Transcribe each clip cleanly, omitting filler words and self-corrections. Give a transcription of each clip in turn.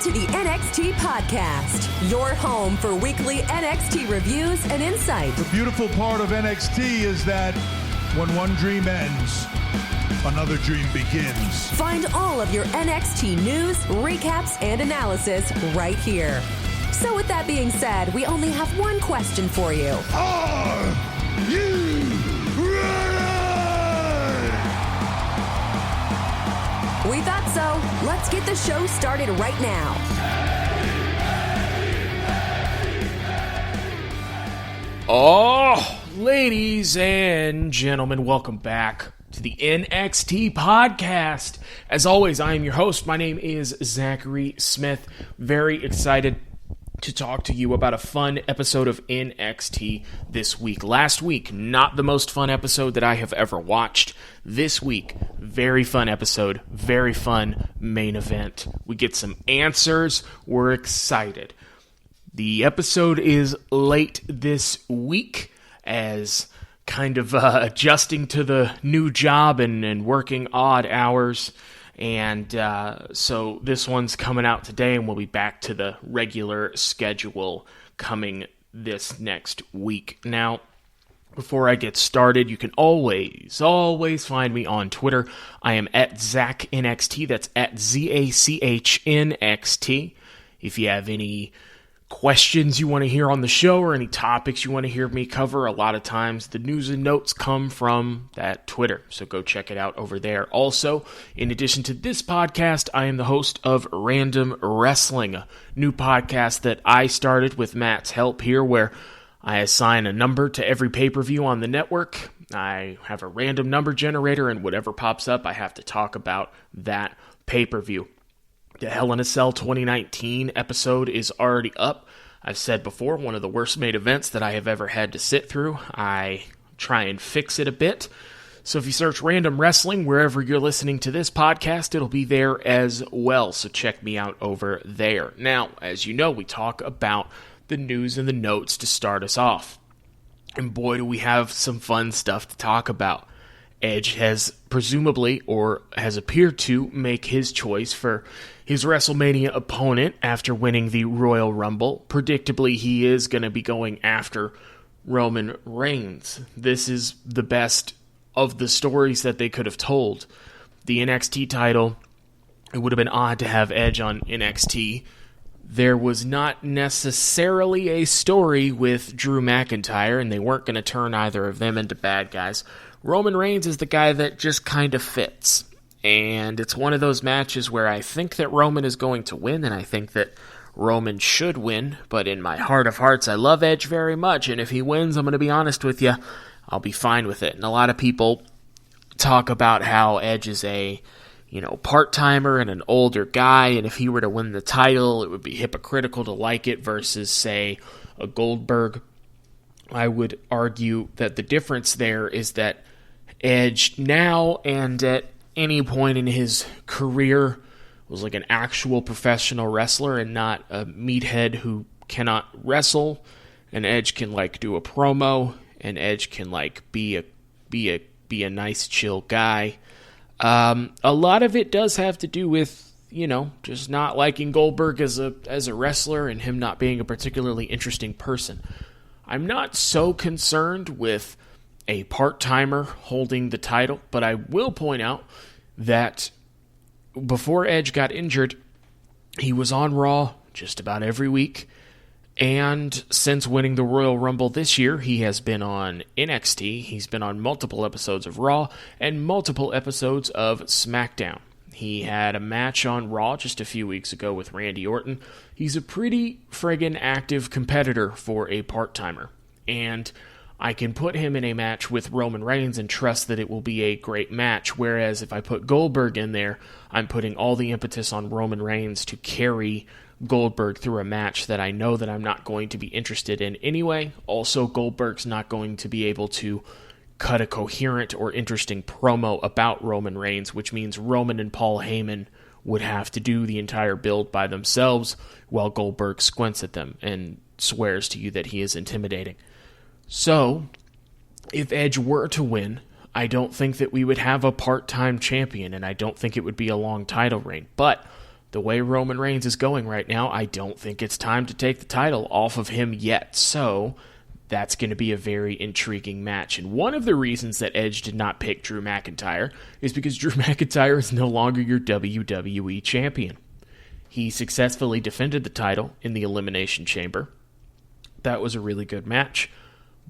to the NXT Podcast, your home for weekly NXT reviews and insight. The beautiful part of NXT is that when one dream ends, another dream begins. Find all of your NXT news, recaps, and analysis right here. So with that being said, we only have one question for you. Are you ready? We thought so. Let's get the show started right now. Oh, ladies and gentlemen, welcome back to the NXT Podcast. As always, I am your host. My name is Zachary Smith. Very excited to talk to you about a fun episode of NXT this week. Last week, not the most fun episode that I have ever watched. This week, very fun episode, very fun main event. We get some answers. We're excited. The episode is late this week as kind of adjusting to the new job and working odd hours. And so this one's coming out today, and we'll be back to the regular schedule coming this next week. Now, before I get started, you can always find me on Twitter. I am at ZachNXT. That's at ZACHNXT. If you have any questions you want to hear on the show or any topics you want to hear me cover, a lot of times the news and notes come from that Twitter, so go check it out over there. Also, in addition to this podcast, I am the host of Random Wrestling, a new podcast that I started with Matt's help here, where I assign a number to every pay-per-view on the network. I have a random number generator, and whatever pops up, I have to talk about that pay-per-view. The Hell in a Cell 2019 episode is already up. I've said before, one of the worst main events that I have ever had to sit through. I try and fix it a bit. So if you search Random Wrestling wherever you're listening to this podcast, it'll be there as well. So check me out over there. Now, as you know, we talk about the news and the notes to start us off. And boy, do we have some fun stuff to talk about. Edge has presumably, or has appeared to, make his choice for his WrestleMania opponent after winning the Royal Rumble. Predictably, he is going to be going after Roman Reigns. This is the best of the stories that they could have told. The NXT title, it would have been odd to have Edge on NXT. There was not necessarily a story with Drew McIntyre, and they weren't going to turn either of them into bad guys. Roman Reigns is the guy that just kind of fits. And it's one of those matches where I think that Roman is going to win, and I think that Roman should win. But in my heart of hearts, I love Edge very much. And if he wins, I'm going to be honest with you, I'll be fine with it. And a lot of people talk about how Edge is a, part-timer and an older guy. And if he were to win the title, it would be hypocritical to like it versus, say, a Goldberg. I would argue that the difference there is that Edge now and at any point in his career was like an actual professional wrestler and not a meathead who cannot wrestle. And Edge can do a promo, and Edge can be a nice chill guy. A lot of it does have to do with just not liking Goldberg as a wrestler and him not being a particularly interesting person. I'm not so concerned with a part-timer holding the title, but I will point out that before Edge got injured, he was on Raw just about every week, and since winning the Royal Rumble this year, he has been on NXT, he's been on multiple episodes of Raw, and multiple episodes of SmackDown. He had a match on Raw just a few weeks ago with Randy Orton. He's a pretty friggin' active competitor for a part-timer, and I can put him in a match with Roman Reigns and trust that it will be a great match, whereas if I put Goldberg in there, I'm putting all the impetus on Roman Reigns to carry Goldberg through a match that I know that I'm not going to be interested in anyway. Also, Goldberg's not going to be able to cut a coherent or interesting promo about Roman Reigns, which means Roman and Paul Heyman would have to do the entire build by themselves while Goldberg squints at them and swears to you that he is intimidating. So, if Edge were to win, I don't think that we would have a part-time champion, and I don't think it would be a long title reign. But the way Roman Reigns is going right now, I don't think it's time to take the title off of him yet. So that's going to be a very intriguing match. And one of the reasons that Edge did not pick Drew McIntyre is because Drew McIntyre is no longer your WWE champion. He successfully defended the title in the Elimination Chamber. That was a really good match.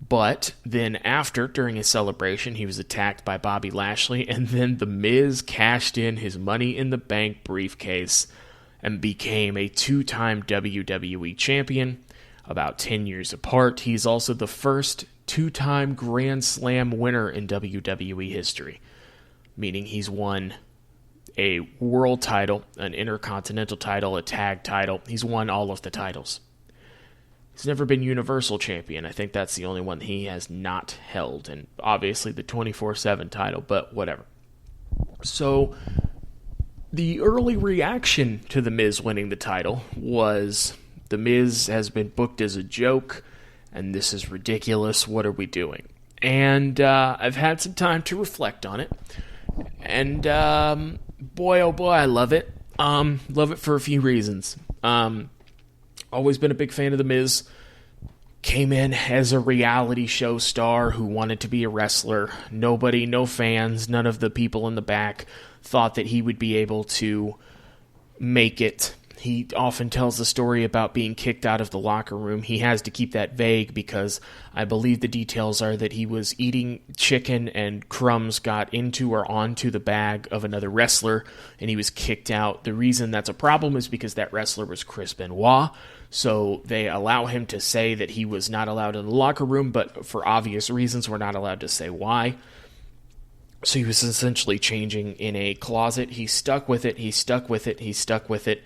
But then after, during his celebration, he was attacked by Bobby Lashley, and then The Miz cashed in his Money in the Bank briefcase and became a two-time WWE champion, about 10 years apart. He's also the first two-time Grand Slam winner in WWE history, meaning he's won a world title, an intercontinental title, a tag title. He's won all of the titles. He's never been Universal Champion. I think that's the only one he has not held, and obviously the 24/7 title, but whatever. So the early reaction to The Miz winning the title was, The Miz has been booked as a joke, and this is ridiculous. What are we doing? And I've had some time to reflect on it, and boy, oh boy, I love it. Love it for a few reasons. Always been a big fan of The Miz. Came in as a reality show star who wanted to be a wrestler. Nobody, no fans, none of the people in the back thought that he would be able to make it. He often tells the story about being kicked out of the locker room. He has to keep that vague because I believe the details are that he was eating chicken and crumbs got into or onto the bag of another wrestler and he was kicked out. The reason that's a problem is because that wrestler was Chris Benoit. So they allow him to say that he was not allowed in the locker room, but for obvious reasons, we're not allowed to say why. So he was essentially changing in a closet. He stuck with it.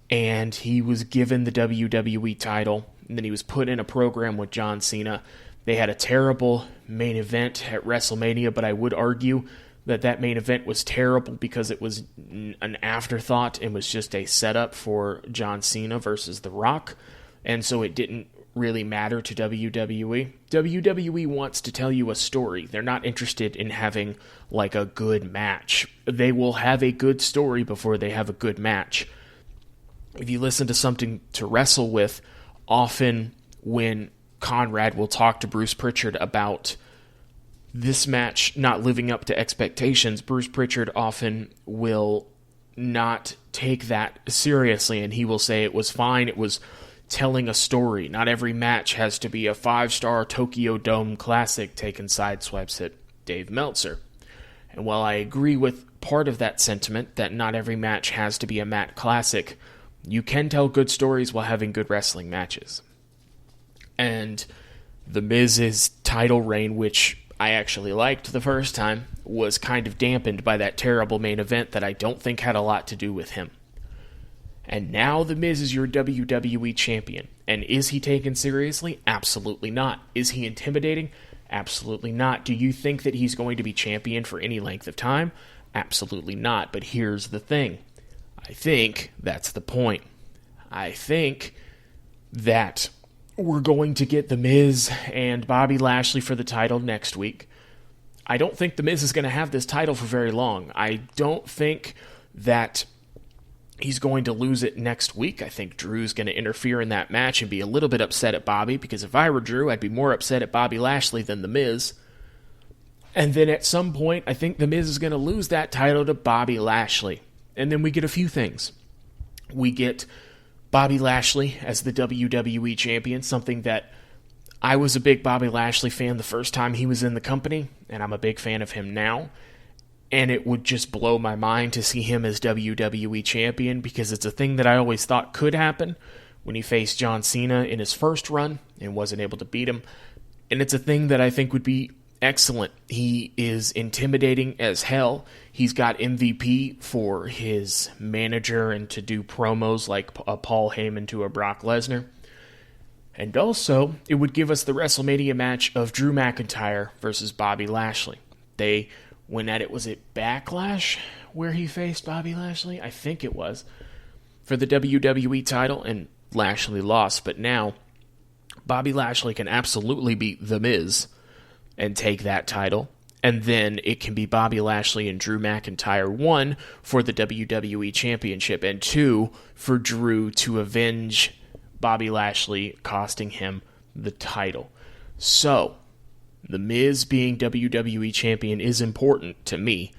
And he was given the WWE title, and then he was put in a program with John Cena. They had a terrible main event at WrestleMania, but I would argue that that main event was terrible because it was an afterthought and was just a setup for John Cena versus The Rock, and so it didn't really matter to WWE. WWE wants to tell you a story. They're not interested in having like a good match. They will have a good story before they have a good match. If you listen to Something to Wrestle With, often when Conrad will talk to Bruce Pritchard about this match not living up to expectations, Bruce Pritchard often will not take that seriously, and he will say it was fine, it was telling a story. Not every match has to be a 5-star Tokyo Dome classic, taking sideswipes at Dave Meltzer. And while I agree with part of that sentiment, that not every match has to be a Matt classic, you can tell good stories while having good wrestling matches. And The Miz's title reign, which I actually liked the first time, was kind of dampened by that terrible main event that I don't think had a lot to do with him. And now The Miz is your WWE champion. And is he taken seriously? Absolutely not. Is he intimidating? Absolutely not. Do you think that he's going to be champion for any length of time? Absolutely not. But here's the thing. I think that's the point. I think that we're going to get The Miz and Bobby Lashley for the title next week. I don't think The Miz is going to have this title for very long. I don't think that he's going to lose it next week. I think Drew's going to interfere in that match and be a little bit upset at Bobby, because if I were Drew, I'd be more upset at Bobby Lashley than The Miz. And then at some point, I think The Miz is going to lose that title to Bobby Lashley. And then we get a few things. We get Bobby Lashley as the WWE champion, something that I was a big Bobby Lashley fan the first time he was in the company, and I'm a big fan of him now. And it would just blow my mind to see him as WWE champion, because it's a thing that I always thought could happen when he faced John Cena in his first run and wasn't able to beat him. And it's a thing that I think would be excellent. He is intimidating as hell. He's got MVP for his manager and to do promos like a Paul Heyman to a Brock Lesnar. And also, it would give us the WrestleMania match of Drew McIntyre versus Bobby Lashley. They went at it, was it Backlash where he faced Bobby Lashley? I think it was. For the WWE title, and Lashley lost. But now, Bobby Lashley can absolutely beat The Miz and take that title. And then it can be Bobby Lashley and Drew McIntyre, 1, for the WWE Championship, and 2, for Drew to avenge Bobby Lashley, costing him the title. So, The Miz being WWE Champion is important to me.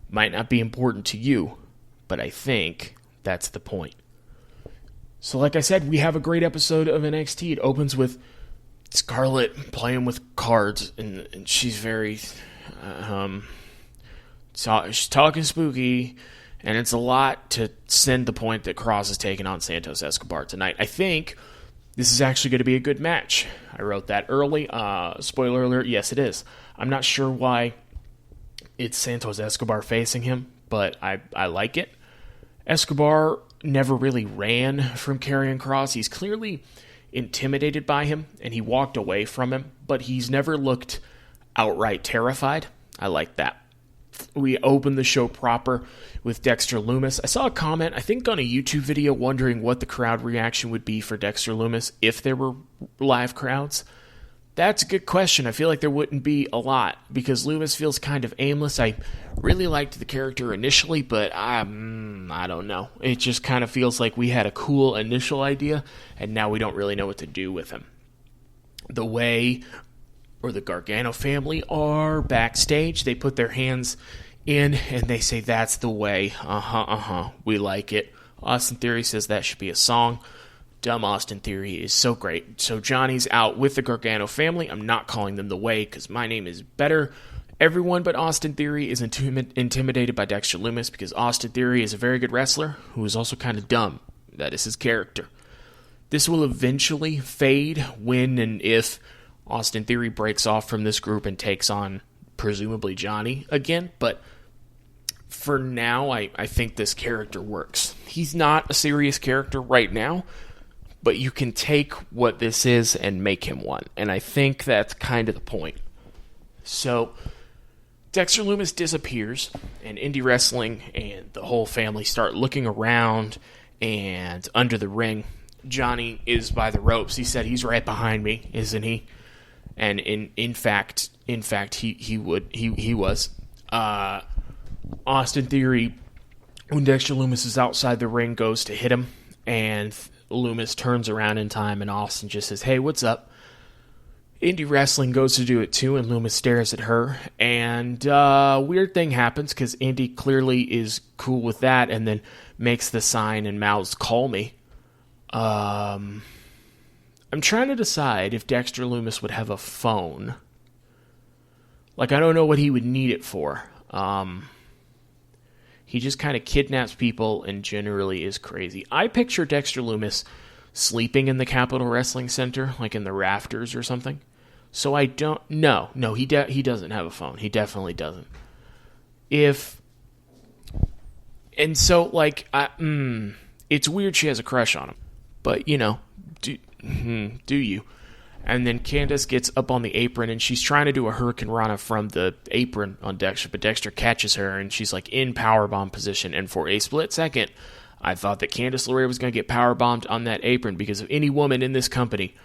Might not be important to you, but I think that's the point. So like I said, we have a great episode of NXT. It opens with Scarlett playing with cards, and she's very... she's talking spooky, and it's a lot to send the point that Cross is taking on Santos Escobar tonight. I think this is actually going to be a good match. I wrote that early. Spoiler alert, yes it is. I'm not sure why it's Santos Escobar facing him, but I like it. Escobar never really ran from Karrion Kross. He's clearly intimidated by him, and he walked away from him, but he's never looked outright terrified. I like that. We open the show proper with Dexter Lumis. I saw a comment, I think on a YouTube video, wondering what the crowd reaction would be for Dexter Lumis if there were live crowds. That's a good question. I feel like there wouldn't be a lot, because Lumis feels kind of aimless. I really liked the character initially, but I don't know. It just kind of feels like we had a cool initial idea, and now we don't really know what to do with him. The Way, or the Gargano family, are backstage. They put their hands in, and they say, "That's the way. We like it." Austin Theory says that should be a song. Dumb Austin Theory is so great. So Johnny's out with the Gargano family. I'm not calling them the Way, because my name is better. Everyone but Austin Theory is intimidated by Dexter Lumis, because Austin Theory is a very good wrestler who is also kind of dumb. That is his character. This will eventually fade when and if Austin Theory breaks off from this group and takes on, presumably, Johnny again. But for now, I think this character works. He's not a serious character right now, but you can take what this is and make him one. And I think that's kind of the point. So Dexter Lumis disappears, and indie wrestling and the whole family start looking around and under the ring. Johnny is by the ropes. He said he's right behind me, isn't he? And in fact, he was. Austin Theory, when Dexter Lumis is outside the ring, goes to hit him, and Lumis turns around in time, and Austin just says, "Hey, what's up?" Indie wrestling goes to do it too, and Lumis stares at her, and weird thing happens, because Indie clearly is cool with that, and then makes the sign and mouths, "Call me." I'm trying to decide if Dexter Lumis would have a phone. Like, I don't know what he would need it for. He just kind of kidnaps people and generally is crazy. I picture Dexter Lumis sleeping in the Capitol Wrestling Center, like in the rafters or something. So I don't... No, he doesn't have a phone. He definitely doesn't. And so, like, it's weird she has a crush on him. But, you know, do you? And then Candace gets up on the apron, and she's trying to do a Hurricane Rana from the apron on Dexter, but Dexter catches her, and she's like in powerbomb position. And for a split second, I thought that Candice LeRae was going to get powerbombed on that apron, because if any woman in this company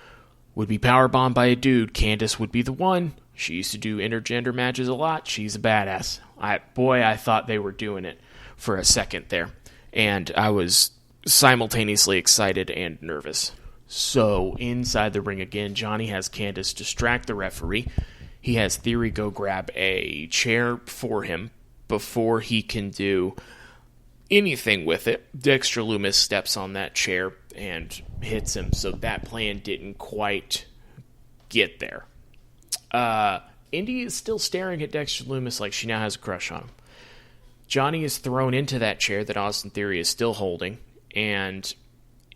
would be powerbombed by a dude, Candice would be the one. She used to do intergender matches a lot. She's a badass. I thought they were doing it for a second there, and I was simultaneously excited and nervous. So, inside the ring again, Johnny has Candace distract the referee. He has Theory go grab a chair for him before he can do anything with it. Dexter Lumis steps on that chair and hits him, so that plan didn't quite get there. Indy is still staring at Dexter Lumis like she now has a crush on him. Johnny is thrown into that chair that Austin Theory is still holding, and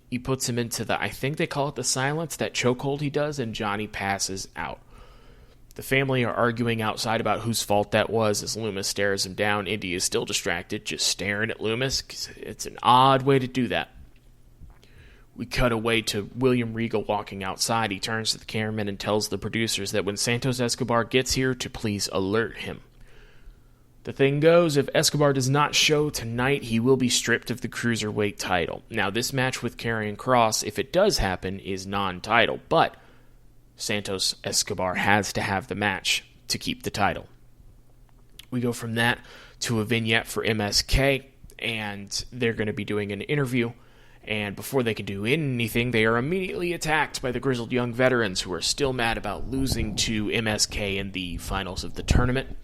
he puts him into I think they call it the silence, that chokehold he does, and Johnny passes out. The family are arguing outside about whose fault that was as Lumis stares him down. Indy is still distracted, just staring at Lumis, 'cause it's an odd way to do that. We cut away to William Regal walking outside. He turns to the cameraman and tells the producers that when Santos Escobar gets here to please alert him. The thing goes, if Escobar does not show tonight, he will be stripped of the Cruiserweight title. Now, this match with Karrion Kross, if it does happen, is non-title, but Santos Escobar has to have the match to keep the title. We go from that to a vignette for MSK, and they're going to be doing an interview. And before they can do anything, they are immediately attacked by the grizzled young veterans who are still mad about losing to MSK in the finals of the tournament.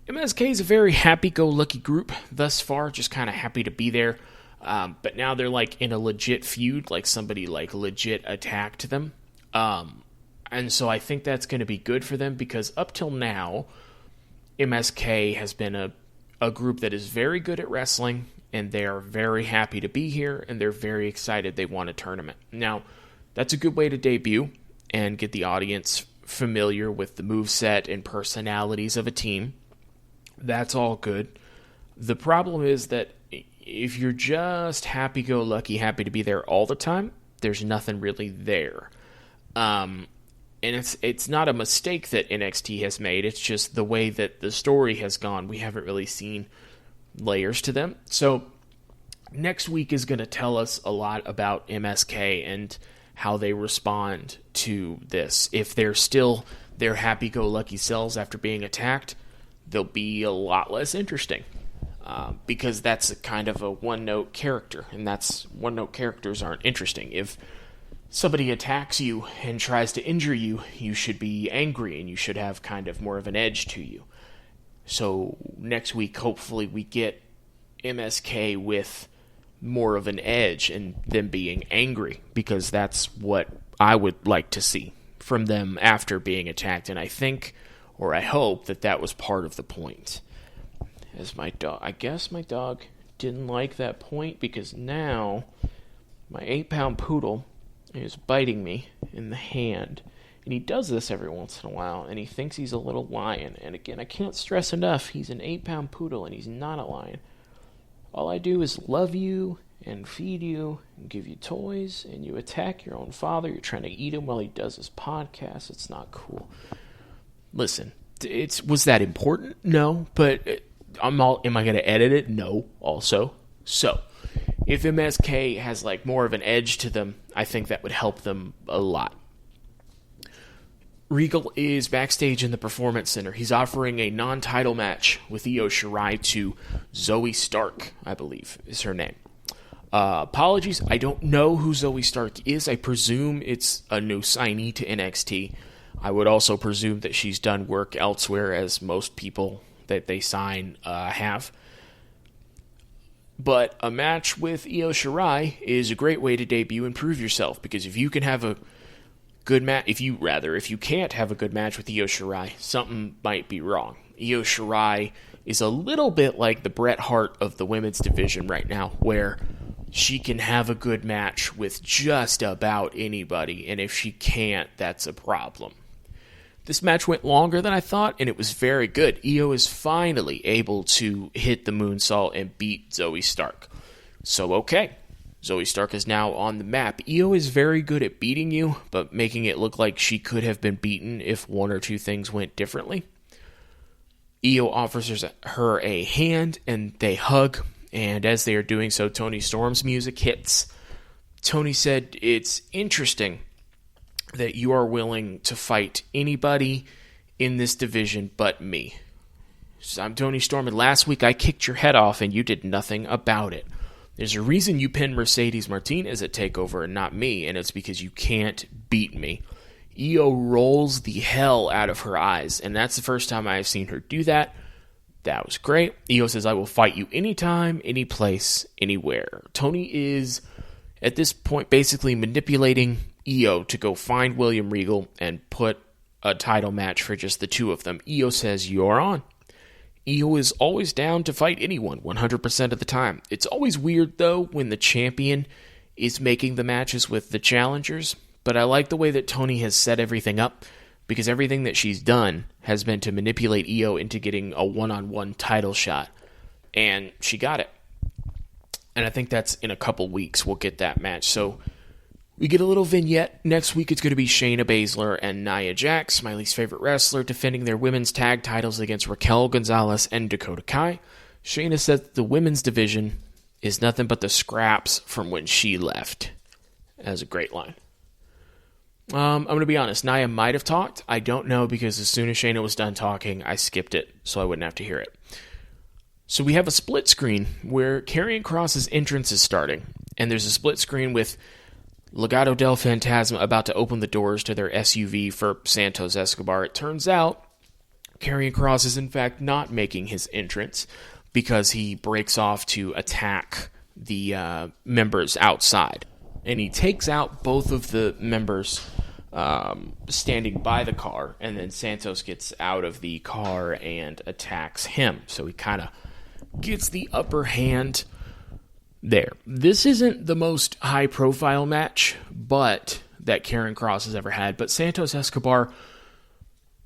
MSK is a very happy-go-lucky group thus far, just kind of happy to be there. But now they're like in a legit feud, like somebody like legit attacked them. And so I think that's going to be good for them because up till now, MSK has been a group that is very good at wrestling, and they are very happy to be here, and they're very excited they won a tournament. Now, that's a good way to debut and get the audience familiar with the moveset and personalities of a team. That's all good. The problem is that if you're just happy-go-lucky, happy to be there all the time, there's nothing really there. And it's not a mistake that NXT has made. It's just the way that the story has gone. We haven't really seen layers to them. So next week is going to tell us a lot about MSK and how they respond to this. If they're still their happy-go-lucky selves after being attacked, they'll be a lot less interesting. Because that's a kind of a one-note character, and one-note characters aren't interesting. If somebody attacks you and tries to injure you, you should be angry, and you should have kind of more of an edge to you. So next week, hopefully, we get MSK with more of an edge and them being angry, because that's what I would like to see from them after being attacked, and I think, or I hope, that was part of the point. As my dog, I guess my dog didn't like that point, because now my 8-pound poodle is biting me in the hand. And he does this every once in a while, and he thinks he's a little lion. And again, I can't stress enough, he's an 8-pound poodle, and he's not a lion. All I do is love you and feed you and give you toys, and you attack your own father. You're trying to eat him while he does his podcast. It's not cool. Listen, was that important? No, but am I going to edit it? No, also. So, if MSK has like more of an edge to them, I think that would help them a lot. Regal is backstage in the Performance Center. He's offering a non-title match with Io Shirai to Zoe Stark, I believe is her name. Apologies, I don't know who Zoe Stark is. I presume it's a new signee to NXT. I would also presume that she's done work elsewhere, as most people that they sign have. But a match with Io Shirai is a great way to debut and prove yourself, because if you can have a good match, if you can't have a good match with Io Shirai, something might be wrong. Io Shirai is a little bit like the Bret Hart of the women's division right now, where she can have a good match with just about anybody, and if she can't, that's a problem. This match went longer than I thought, and it was very good. Io is finally able to hit the moonsault and beat Zoe Stark. So, okay. Zoe Stark is now on the map. Io is very good at beating you, but making it look like she could have been beaten if one or two things went differently. Io offers her a hand, and they hug, and as they are doing so, Toni Storm's music hits. Toni said, "It's interesting that you are willing to fight anybody in this division but me. So I'm Toni Storm, and last week I kicked your head off and you did nothing about it. There's a reason you pinned Mercedes Martinez at TakeOver and not me, and it's because you can't beat me." Io rolls the hell out of her eyes, and that's the first time I've seen her do that. That was great. Io says, "I will fight you anytime, any place, anywhere." Toni is, at this point, basically manipulating Io to go find William Regal and put a title match for just the two of them. Io says, "You're on." Io is always down to fight anyone, 100% of the time. It's always weird, though, when the champion is making the matches with the challengers, but I like the way that Toni has set everything up, because everything that she's done has been to manipulate Io into getting a one-on-one title shot, and she got it. And I think that's in a couple weeks we'll get that match. So we get a little vignette. Next week it's going to be Shayna Baszler and Nia Jax, my least favorite wrestler, defending their women's tag titles against Raquel Gonzalez and Dakota Kai. Shayna says the women's division is nothing but the scraps from when she left. That was a great line. I'm going to be honest. Nia might have talked. I don't know, because as soon as Shayna was done talking, I skipped it so I wouldn't have to hear it. So we have a split screen where Karrion Kross's entrance is starting, and there's a split screen with Legado del Fantasma about to open the doors to their SUV for Santos Escobar. It turns out Karrion Kross is in fact not making his entrance because he breaks off to attack the members outside. And he takes out both of the members standing by the car, and then Santos gets out of the car and attacks him. So he kind of gets the upper hand there. This isn't the most high-profile match that Karrion Kross has ever had, but Santos Escobar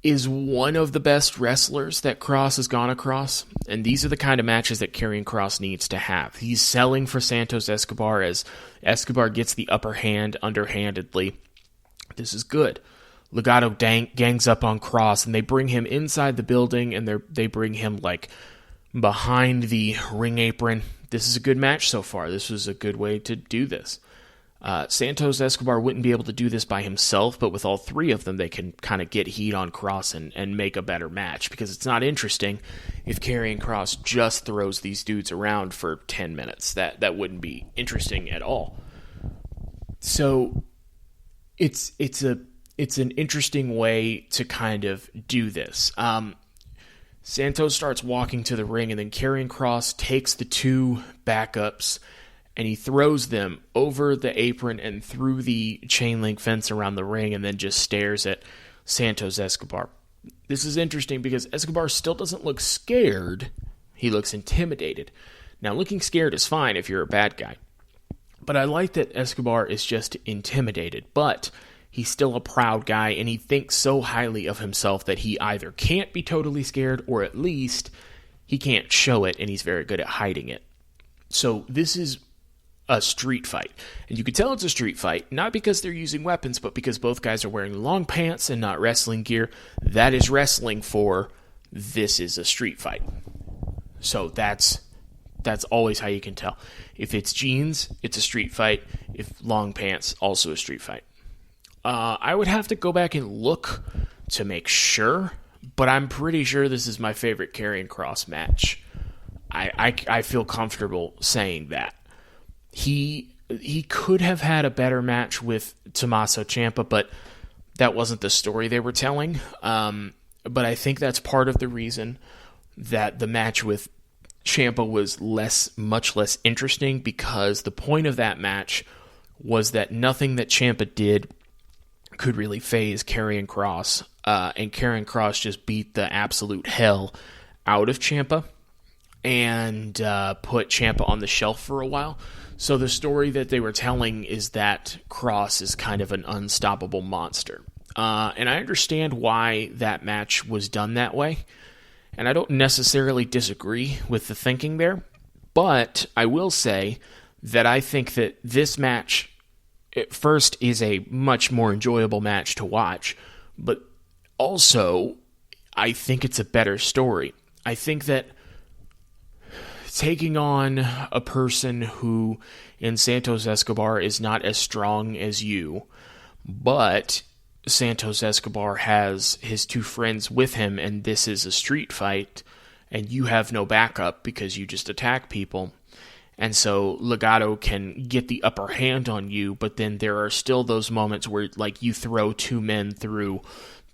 is one of the best wrestlers that Kross has gone across, and these are the kind of matches that Karrion Kross needs to have. He's selling for Santos Escobar as Escobar gets the upper hand underhandedly. This is good. Legado gangs up on Kross, and they bring him inside the building, and they bring him like behind the ring apron. This is a good match so far. This was a good way to do this. Santos Escobar wouldn't be able to do this by himself, but with all three of them, they can kind of get heat on Kross and make a better match, because it's not interesting if Karrion Kross just throws these dudes around for 10 minutes. That wouldn't be interesting at all. So it's an interesting way to kind of do this. Santos starts walking to the ring, and then Karrion Kross takes the two backups and he throws them over the apron and through the chain link fence around the ring, and then just stares at Santos Escobar. This is interesting because Escobar still doesn't look scared. He looks intimidated. Now, looking scared is fine if you're a bad guy, but I like that Escobar is just intimidated, but he's still a proud guy, and he thinks so highly of himself that he either can't be totally scared, or at least he can't show it, and he's very good at hiding it. So this is a street fight, and you can tell it's a street fight not because they're using weapons, but because both guys are wearing long pants and not wrestling gear. That is wrestling for this is a street fight. So that's always how you can tell. If it's jeans, it's a street fight. If long pants, also a street fight. I would have to go back and look to make sure, but I'm pretty sure this is my favorite Karrion Kross match. I feel comfortable saying that. He could have had a better match with Tommaso Ciampa, but that wasn't the story they were telling. But I think that's part of the reason that the match with Ciampa was much less interesting, because the point of that match was that nothing that Ciampa did could really faze Karrion Kross, and Karrion Kross just beat the absolute hell out of Ciampa and put Ciampa on the shelf for a while. So the story that they were telling is that Kross is kind of an unstoppable monster. And I understand why that match was done that way, and I don't necessarily disagree with the thinking there, but I will say that I think that this match, at first, is a much more enjoyable match to watch, but also I think it's a better story. I think that taking on a person who in Santos Escobar is not as strong as you, but Santos Escobar has his two friends with him, and this is a street fight, and you have no backup because you just attack people. And so Legado can get the upper hand on you, but then there are still those moments where, like, you throw two men through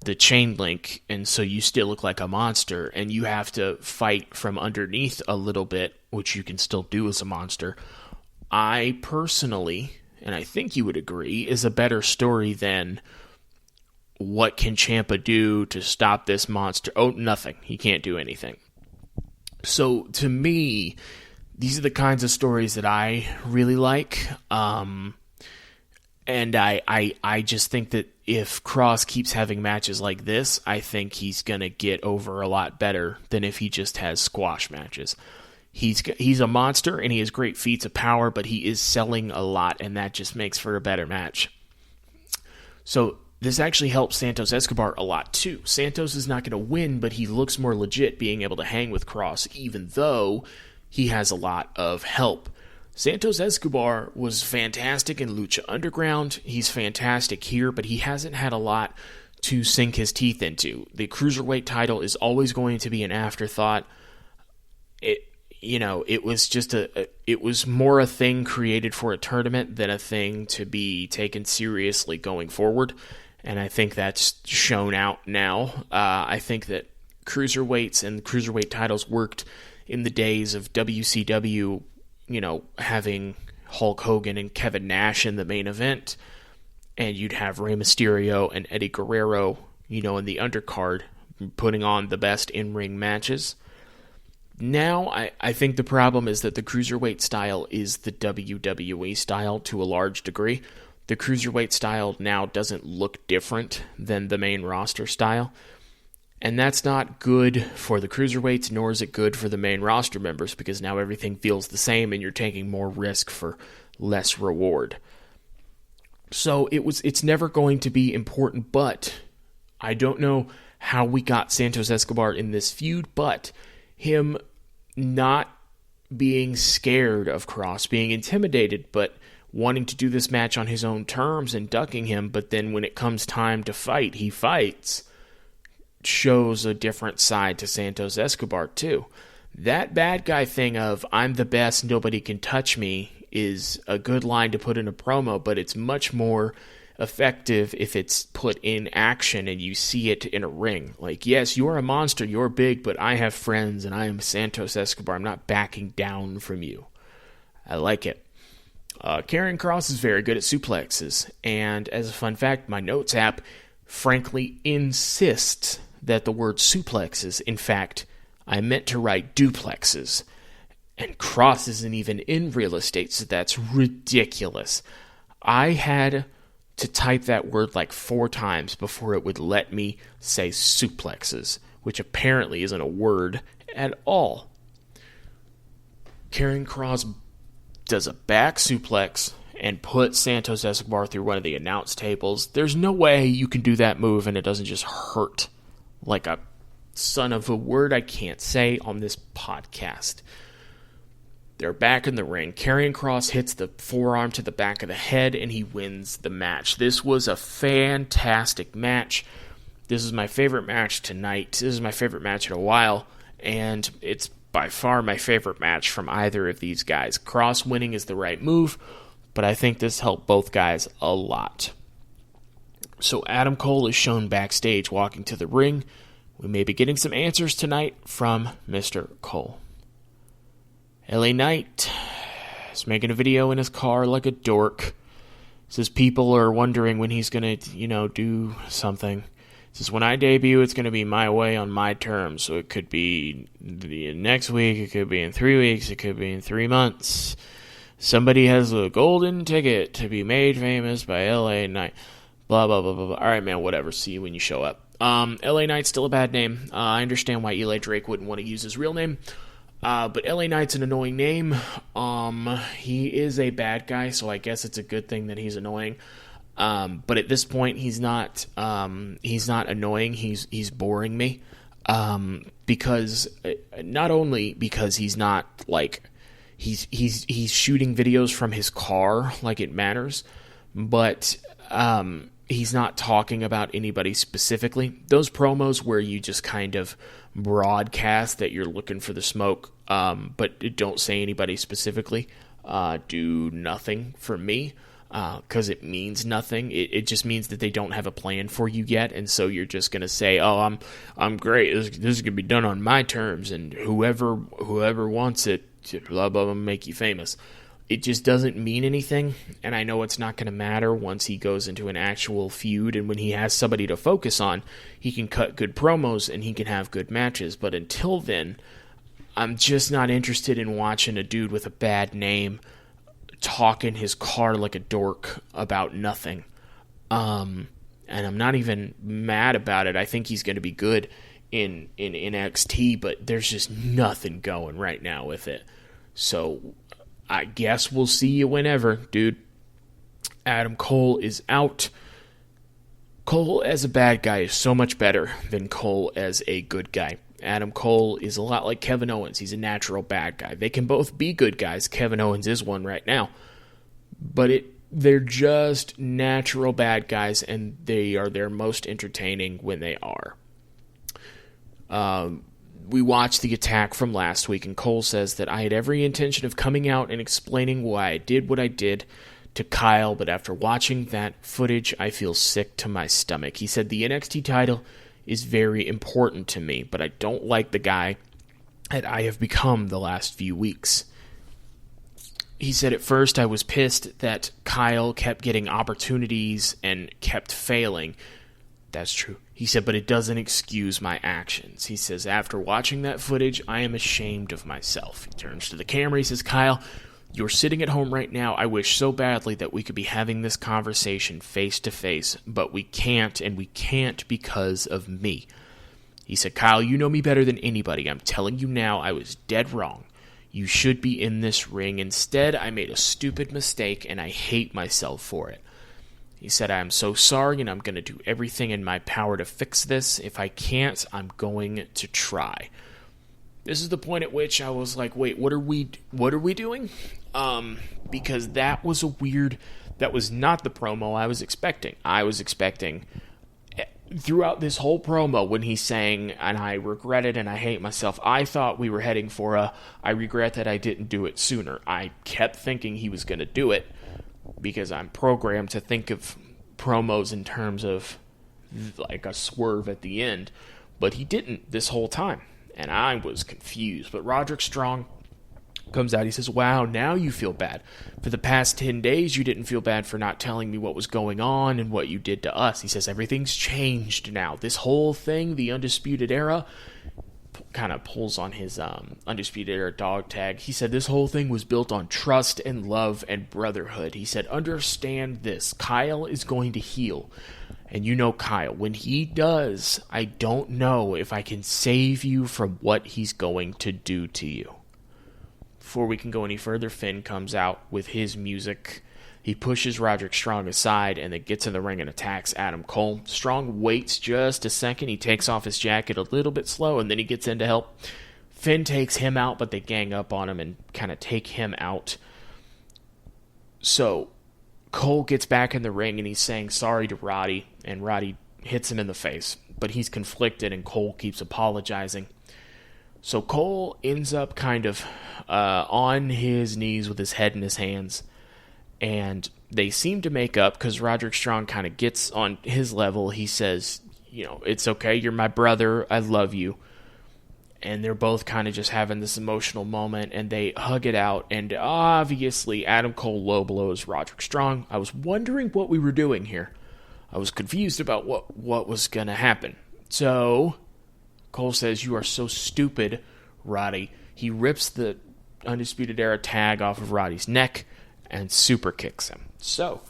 the chain link, and so you still look like a monster, and you have to fight from underneath a little bit, which you can still do as a monster. I personally, and I think you would agree, is a better story than what can Ciampa do to stop this monster? Oh, nothing. He can't do anything. So to me, these are the kinds of stories that I really like, and I just think that if Kross keeps having matches like this, I think he's going to get over a lot better than if he just has squash matches. He's a monster, and he has great feats of power, but he is selling a lot, and that just makes for a better match. So this actually helps Santos Escobar a lot, too. Santos is not going to win, but he looks more legit being able to hang with Kross, even though he has a lot of help. Santos Escobar was fantastic in Lucha Underground. He's fantastic here, but he hasn't had a lot to sink his teeth into. The Cruiserweight title is always going to be an afterthought. It was more a thing created for a tournament than a thing to be taken seriously going forward. And I think that's shown out now. I think that cruiserweights and cruiserweight titles worked in the days of WCW, having Hulk Hogan and Kevin Nash in the main event, and you'd have Rey Mysterio and Eddie Guerrero, in the undercard, putting on the best in-ring matches. Now, I think the problem is that the cruiserweight style is the WWE style to a large degree. The cruiserweight style now doesn't look different than the main roster style. And that's not good for the cruiserweights, nor is it good for the main roster members, because now everything feels the same and you're taking more risk for less reward. So it's never going to be important, but I don't know how we got Santos Escobar in this feud, but him not being scared of Cross, being intimidated, but wanting to do this match on his own terms and ducking him, but then when it comes time to fight, he fights, shows a different side to Santos Escobar too. That bad guy thing of, I'm the best, nobody can touch me, is a good line to put in a promo, but it's much more effective if it's put in action and you see it in a ring. Like, yes, you're a monster, you're big, but I have friends and I am Santos Escobar. I'm not backing down from you. I like it. Karrion Kross is very good at suplexes, and as a fun fact, my notes app frankly insists that the word suplexes, in fact, I meant to write duplexes, and Kross isn't even in real estate, so that's ridiculous. I had to type that word like 4 times before it would let me say suplexes, which apparently isn't a word at all. Karrion Kross does a back suplex and put Santos Escobar through one of the announce tables. There's no way you can do that move and it doesn't just hurt like a son of a word I can't say on this podcast. They're back in the ring. Karrion Kross hits the forearm to the back of the head and he wins the match. This was a fantastic match. This is my favorite match tonight. This is my favorite match in a while, and it's by far my favorite match from either of these guys. Kross winning is the right move, but I think this helped both guys a lot. So Adam Cole is shown backstage walking to the ring. We may be getting some answers tonight from Mr. Cole. LA Knight is making a video in his car like a dork. Says people are wondering when he's going to, do something. Says, when I debut, it's going to be my way on my terms. So it could be next week, it could be in 3 weeks, it could be in 3 months. Somebody has a golden ticket to be made famous by LA Knight. Blah, blah, blah, blah, blah. All right, man, whatever. See you when you show up. LA Knight's still a bad name. I understand why Eli Drake wouldn't want to use his real name. But LA Knight's an annoying name. He is a bad guy, so I guess it's a good thing that he's annoying. But at this point, he's not annoying. He's boring me. Because not only because he's not like he's shooting videos from his car like it matters, but he's not talking about anybody specifically. Those promos where you just kind of broadcast that you're looking for the smoke, but don't say anybody specifically, do nothing for me. Because it means nothing. It just means that they don't have a plan for you yet, and so you're just gonna say, "Oh, I'm great. This is gonna be done on my terms, and whoever wants it, blah blah blah, make you famous." It just doesn't mean anything, and I know it's not gonna matter once he goes into an actual feud, and when he has somebody to focus on, he can cut good promos and he can have good matches. But until then, I'm just not interested in watching a dude with a bad name talk in his car like a dork about nothing. And I'm not even mad about it. I think he's going to be good in NXT, but there's just nothing going right now with it. So I guess we'll see you whenever, dude. Adam Cole is out. Cole as a bad guy is so much better than Cole as a good guy. Adam Cole is a lot like Kevin Owens. He's a natural bad guy. They can both be good guys. Kevin Owens is one right now. But they're just natural bad guys, and they are their most entertaining when they are. We watched the attack from last week, and Cole says that I had every intention of coming out and explaining why I did what I did to Kyle, but after watching that footage, I feel sick to my stomach. He said the NXT title is very important to me, but I don't like the guy that I have become the last few weeks. He said at first I was pissed that Kyle kept getting opportunities and kept failing. That's true. He said, but it doesn't excuse my actions. He says, after watching that footage, I am ashamed of myself. He turns to the camera. He says, Kyle, you're sitting at home right now. I wish so badly that we could be having this conversation face to face, but we can't, and we can't because of me. He said, Kyle, you know me better than anybody. I'm telling you now, I was dead wrong. You should be in this ring. Instead, I made a stupid mistake, and I hate myself for it. He said, I am so sorry, and I'm going to do everything in my power to fix this. If I can't, I'm going to try. This is the point at which I was like, wait, what are we doing? Because that was that was not the promo I was expecting. I was expecting, throughout this whole promo, when he's saying, and I regret it and I hate myself, I thought we were heading for I regret that I didn't do it sooner. I kept thinking he was going to do it, because I'm programmed to think of promos in terms of like a swerve at the end, but he didn't this whole time, and I was confused. But Roderick Strong comes out, he says, wow, now you feel bad. For the past 10 days, you didn't feel bad for not telling me what was going on and what you did to us. He says, everything's changed now. This whole thing, the Undisputed Era, kind of pulls on his Undisputed Era dog tag. He said, this whole thing was built on trust and love and brotherhood. He said, understand this. Kyle is going to heal. And you know Kyle, when he does, I don't know if I can save you from what he's going to do to you. Before we can go any further, Finn comes out with his music. He pushes Roderick Strong aside and then gets in the ring and attacks Adam Cole. Strong waits just a second. He takes off his jacket a little bit slow, and then he gets in to help. Finn takes him out, but they gang up on him and kind of take him out. So Cole gets back in the ring, and he's saying sorry to Roddy, and Roddy hits him in the face. But he's conflicted, and Cole keeps apologizing. So Cole ends up kind of on his knees with his head in his hands, and they seem to make up because Roderick Strong kind of gets on his level. He says, you know, it's okay, you're my brother, I love you. And they're both kind of just having this emotional moment, and they hug it out, and obviously Adam Cole low blows Roderick Strong. I was wondering what we were doing here. I was confused about what was going to happen. So Cole says, you are so stupid, Roddy. He rips the Undisputed Era tag off of Roddy's neck and super kicks him. So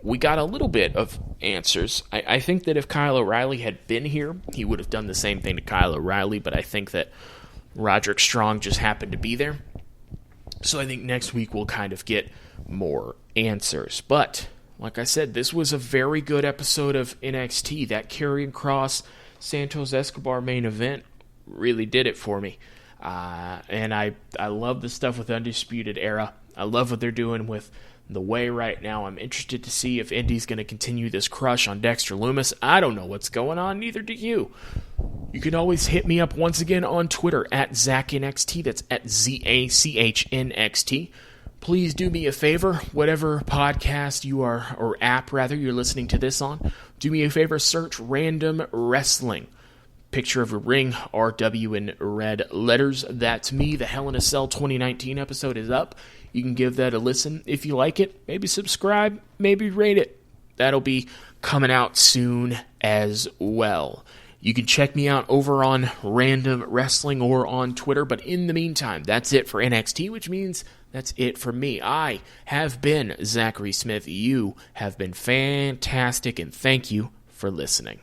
we got a little bit of answers. I think that if Kyle O'Reilly had been here, he would have done the same thing to Kyle O'Reilly, but I think that Roderick Strong just happened to be there. So I think next week we'll kind of get more answers. But like I said, this was a very good episode of NXT. That Karrion Kross Santos Escobar main event really did it for me. And I love the stuff with Undisputed Era. I love what they're doing with the way right now. I'm interested to see if Indy's going to continue this crush on Dexter Lumis. I don't know what's going on, neither do you. You can always hit me up once again on Twitter at ZachNXT. That's at ZACHNXT. Please do me a favor, whatever podcast you are, or app rather, you're listening to this on, do me a favor, search Random Wrestling. Picture of a ring, RW in red letters. That's me. The Hell in a Cell 2019 episode is up. You can give that a listen. If you like it, maybe subscribe, maybe rate it. That'll be coming out soon as well. You can check me out over on Random Wrestling or on Twitter. But in the meantime, that's it for NXT, which means that's it for me. I have been Zachary Smith. You have been fantastic, and thank you for listening.